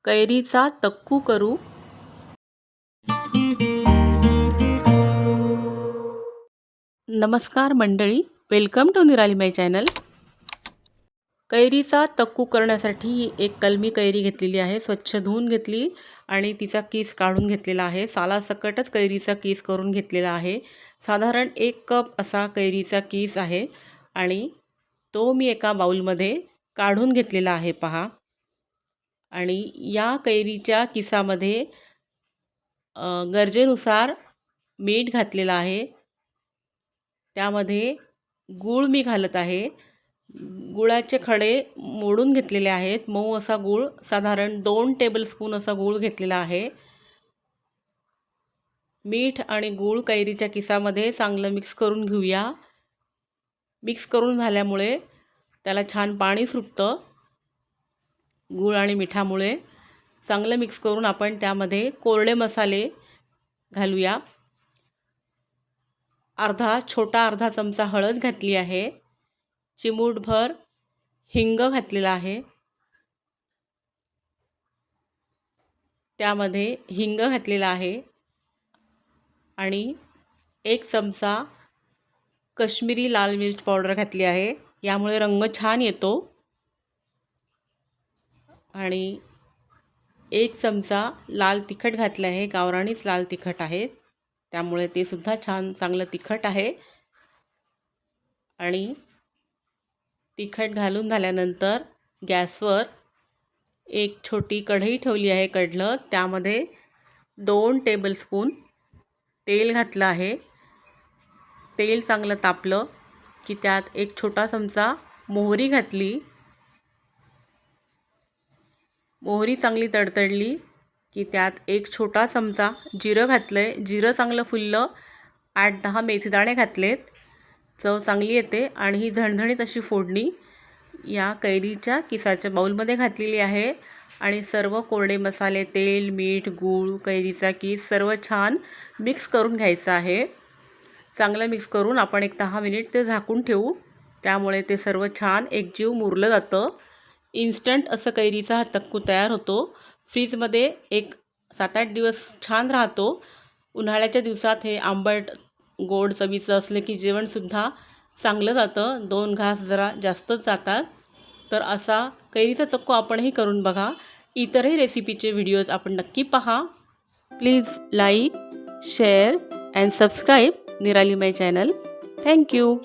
कैरीचा तक्कू करू। नमस्कार मंडळी, वेलकम टू निराली माय चॅनल। कैरीचा तक्कू करण्यासाठी एक कलमी कैरी घेतलेली आहे, स्वच्छ धुवून घेतली आणि तिचा कीस काढून घेतलेला आहे। सालासकटच कैरीचा कीस करून घेतलेला आहे। साधारण 1 कप असा कैरीचा कीस आहे आणि तो मी एका बाउलमध्ये काढून घेतलेला आहे पहा। आणि या कैरीच्या किसामध्ये गरजेनुसार मीठ घातलेलं आहे। त्यामध्ये गूळ मी घालत आहे। गुळाचे खडे मोडून घेतलेले आहेत। मऊ असा गूळ, साधारण 2 टेबलस्पून असा गूळ घेतलेला आहे। मीठ आणि गूळ कैरीच्या किसामध्ये चांगलं मिक्स करून घेऊया। मिक्स करून झाल्यामुळे त्याला छान पाणी सुटतं। गूळ आणि मिठामुळे चांगलं मिक्स करून आपण त्यामध्ये कोरडे मसाले घालूया। अर्धा चमचा हळद घातली आहे। चिमूटभर हिंग घातलेला आहे। त्यामध्ये हिंग घातलेला आहे आणि 1 चमचा काश्मीरी लाल मिर्च पावडर घातली आहे। यामुळे रंग छान येतो। आणि 1 चमचा लाल तिखट घातले आहे। गावरानीच लाल तिखट आहे, त्यामुळे ते सुद्धा छान चांगलं तिखट आहे। आणि तिखट घालून झाल्यानंतर गॅसवर एक छोटी कढई ठेवली आहे कडलं। त्यामध्ये 2 टेबलस्पून तेल घातलं आहे। तेल चांगलं तापलं की त्यात 1 छोटा चमचा मोहरी घातली। मोहरी चांगली तडतडली की त्यात 1 छोटा चमचा जिरं घातलंय। जिरं चांगलं फुललं, 8-10 मेथीदाणे घातलेत। चव चांगली येते आणि ही झणझणीत अशी फोडणी या कैरीच्या किसाच्या बाउलमध्ये घातलेली आहे। आणि सर्व कोरडे मसाले, तेल, मीठ, गूळ, कैरीचा कीस सर्व छान मिक्स करून घ्यायचं आहे। चांगलं मिक्स करून आपण 10 मिनिट ते झाकून ठेवू, त्यामुळे ते सर्व छान एकजीव मुरलं जातं। इन्स्टंट असं कैरीचा हा तक्कू तयार होतो। फ्रीजमध्ये एक 7-8 दिवस छान राहतो। उन्हाळ्याच्या दिवसात हे आंबट गोड चवीचं असलं की जेवणसुद्धा चांगलं जातं। 2 घास जरा जास्तच जातात। तर असा कैरीचा तक्कू आपणही करून बघा। इतरही रेसिपीचे व्हिडिओज आपण नक्की पहा। Please like, share and subscribe निराली माय चॅनल। थँक्यू।